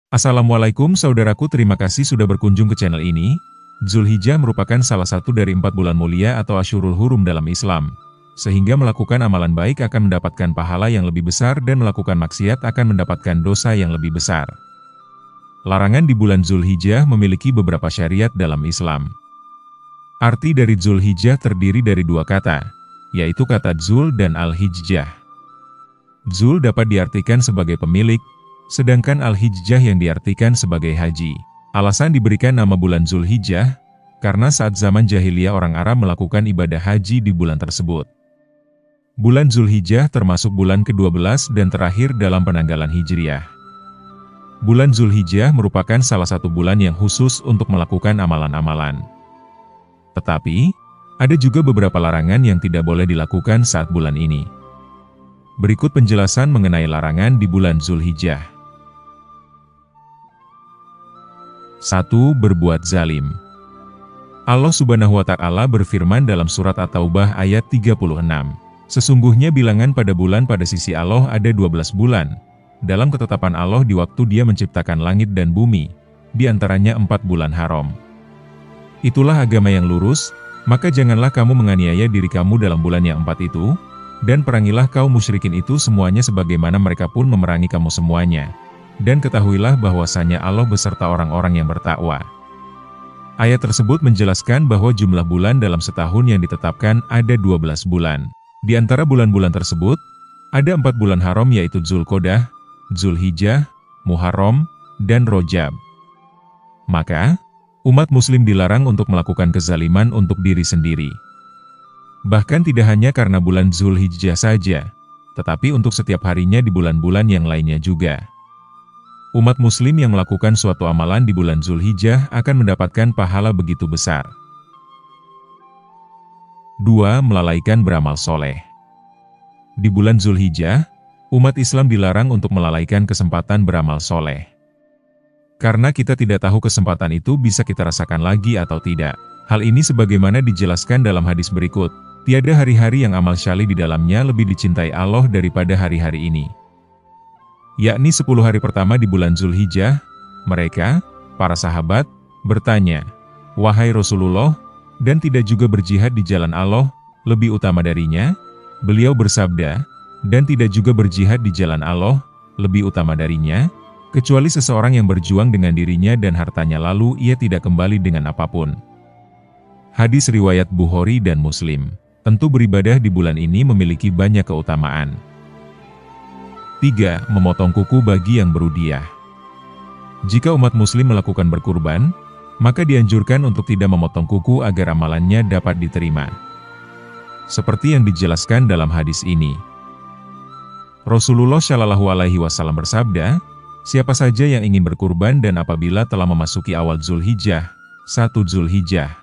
Assalamualaikum saudaraku, terima kasih sudah berkunjung ke channel ini. Zulhijjah merupakan salah satu dari 4 bulan mulia atau Asyurul Hurum dalam Islam. Sehingga melakukan amalan baik akan mendapatkan pahala yang lebih besar dan melakukan maksiat akan mendapatkan dosa yang lebih besar. Larangan di bulan Zulhijjah memiliki beberapa syariat dalam Islam. Arti dari Zulhijjah terdiri dari dua kata, yaitu kata Zul dan Al-Hijjah. Zul dapat diartikan sebagai pemilik, sedangkan Al-Hijjah yang diartikan sebagai haji. Alasan diberikan nama bulan Zulhijjah, karena saat zaman jahiliyah orang Arab melakukan ibadah haji di bulan tersebut. Bulan Zulhijjah termasuk bulan ke-12 dan terakhir dalam penanggalan Hijriah. Bulan Zulhijjah merupakan salah satu bulan yang khusus untuk melakukan amalan-amalan. Tetapi, ada juga beberapa larangan yang tidak boleh dilakukan saat bulan ini. Berikut penjelasan mengenai larangan di bulan Zulhijjah. 1. Berbuat zalim. Allah Subhanahu wa Ta'ala berfirman dalam surat At-Taubah ayat 36. Sesungguhnya bilangan pada bulan pada sisi Allah ada 12 bulan, dalam ketetapan Allah di waktu Dia menciptakan langit dan bumi, di antaranya 4 bulan haram. Itulah agama yang lurus, maka janganlah kamu menganiaya diri kamu dalam bulan yang 4 itu, dan perangilah kaum musyrikin itu semuanya sebagaimana mereka pun memerangi kamu semuanya. Dan ketahuilah bahwasanya Allah beserta orang-orang yang bertakwa. Ayat tersebut menjelaskan bahwa jumlah bulan dalam setahun yang ditetapkan ada 12 bulan. Di antara bulan-bulan tersebut, ada 4 bulan haram yaitu Zulqa'dah, Zulhijjah, Muharram, dan Rajab. Maka, umat muslim dilarang untuk melakukan kezaliman untuk diri sendiri. Bahkan tidak hanya karena bulan Zulhijjah saja, tetapi untuk setiap harinya di bulan-bulan yang lainnya juga. Umat muslim yang melakukan suatu amalan di bulan Zulhijjah akan mendapatkan pahala begitu besar. 2. Melalaikan beramal soleh. Di bulan Zulhijjah, umat Islam dilarang untuk melalaikan kesempatan beramal soleh. Karena kita tidak tahu kesempatan itu bisa kita rasakan lagi atau tidak. Hal ini sebagaimana dijelaskan dalam hadis berikut, tiada hari-hari yang amal syali di dalamnya lebih dicintai Allah daripada hari-hari ini. Yakni 10 hari pertama di bulan Zulhijjah, mereka, para sahabat, bertanya, "Wahai Rasulullah, dan tidak juga berjihad di jalan Allah, lebih utama darinya?" Beliau bersabda, "Dan tidak juga berjihad di jalan Allah, lebih utama darinya, kecuali seseorang yang berjuang dengan dirinya dan hartanya lalu ia tidak kembali dengan apapun." Hadis riwayat Bukhari dan Muslim. Tentu beribadah di bulan ini memiliki banyak keutamaan. 3. Memotong kuku bagi yang berudiah. Jika umat muslim melakukan berkurban, maka dianjurkan untuk tidak memotong kuku agar amalannya dapat diterima. Seperti yang dijelaskan dalam hadis ini. Rasulullah Shallallahu Alaihi Wasallam bersabda, "Siapa saja yang ingin berkurban dan apabila telah memasuki awal Zulhijjah, 1 Zulhijjah,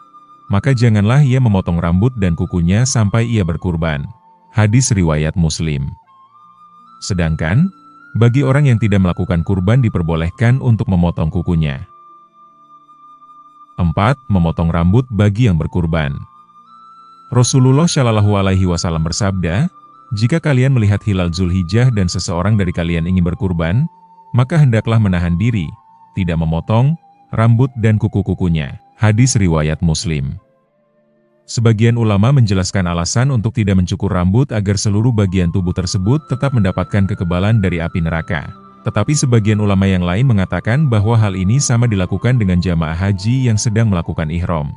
maka janganlah ia memotong rambut dan kukunya sampai ia berkurban." Hadis riwayat Muslim. Sedangkan, bagi orang yang tidak melakukan kurban diperbolehkan untuk memotong kukunya. 4. Memotong rambut bagi yang berkurban. Rasulullah Shallallahu Alaihi Wasallam bersabda, "Jika kalian melihat hilal Zulhijjah dan seseorang dari kalian ingin berkurban, maka hendaklah menahan diri, tidak memotong rambut dan kuku-kukunya." Hadis riwayat Muslim. Sebagian ulama menjelaskan alasan untuk tidak mencukur rambut agar seluruh bagian tubuh tersebut tetap mendapatkan kekebalan dari api neraka. Tetapi sebagian ulama yang lain mengatakan bahwa hal ini sama dilakukan dengan jamaah haji yang sedang melakukan ihram.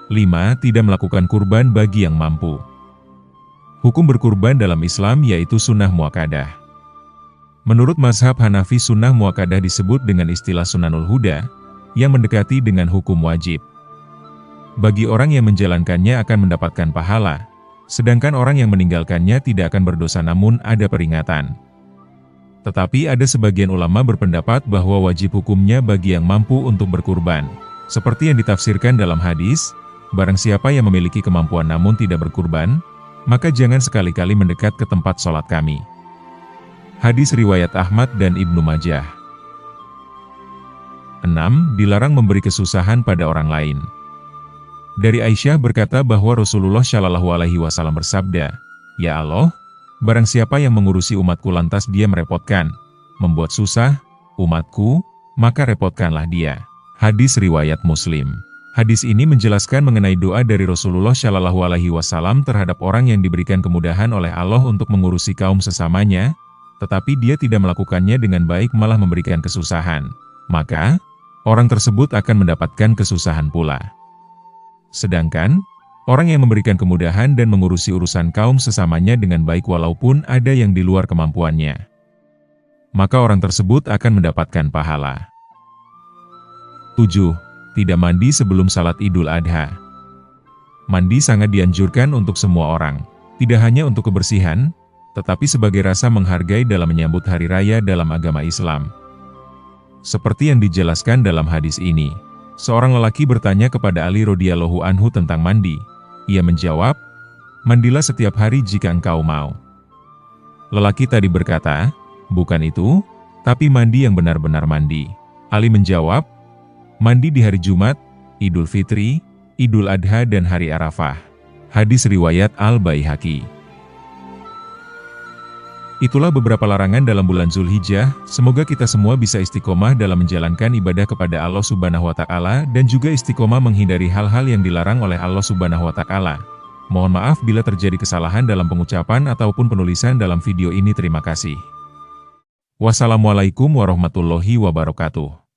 5. Tidak melakukan kurban bagi yang mampu. Hukum berkurban dalam Islam yaitu sunnah muakkadah. Menurut mazhab Hanafi, sunnah muakkadah disebut dengan istilah sunanul huda, yang mendekati dengan hukum wajib. Bagi orang yang menjalankannya akan mendapatkan pahala, sedangkan orang yang meninggalkannya tidak akan berdosa namun ada peringatan. Tetapi ada sebagian ulama berpendapat bahwa wajib hukumnya bagi yang mampu untuk berkurban. Seperti yang ditafsirkan dalam hadis, "Barang siapa yang memiliki kemampuan namun tidak berkurban, maka jangan sekali-kali mendekat ke tempat sholat kami." Hadis riwayat Ahmad dan Ibnu Majah. 6. Dilarang memberi kesusahan pada orang lain. Dari Aisyah berkata bahwa Rasulullah Shallallahu Alaihi Wasallam bersabda, "Ya Allah, barang siapa yang mengurusi umatku lantas dia merepotkan, membuat susah, umatku, maka repotkanlah dia. Hadis riwayat Muslim. Hadis ini menjelaskan mengenai doa dari Rasulullah Shallallahu Alaihi Wasallam terhadap orang yang diberikan kemudahan oleh Allah untuk mengurusi kaum sesamanya, tetapi dia tidak melakukannya dengan baik malah memberikan kesusahan. Maka, orang tersebut akan mendapatkan kesusahan pula. Sedangkan, orang yang memberikan kemudahan dan mengurusi urusan kaum sesamanya dengan baik walaupun ada yang di luar kemampuannya, maka orang tersebut akan mendapatkan pahala. 7. Tidak mandi sebelum salat Idul Adha. Mandi sangat dianjurkan untuk semua orang, tidak hanya untuk kebersihan, tetapi sebagai rasa menghargai dalam menyambut hari raya dalam agama Islam. Seperti yang dijelaskan dalam hadis ini, seorang lelaki bertanya kepada Ali radhiyallahu anhu tentang mandi. Ia menjawab, "Mandilah setiap hari jika engkau mau." Lelaki tadi berkata, "Bukan itu, tapi mandi yang benar-benar mandi." Ali menjawab, "Mandi di hari Jumat, Idul Fitri, Idul Adha dan hari Arafah." Hadis riwayat Al-Baihaqi. Itulah beberapa larangan dalam bulan Zulhijjah. Semoga kita semua bisa istiqomah dalam menjalankan ibadah kepada Allah Subhanahu wa Ta'ala dan juga istiqomah menghindari hal-hal yang dilarang oleh Allah Subhanahu wa Ta'ala. Mohon maaf bila terjadi kesalahan dalam pengucapan ataupun penulisan dalam video ini. Terima kasih. Wassalamualaikum warahmatullahi wabarakatuh.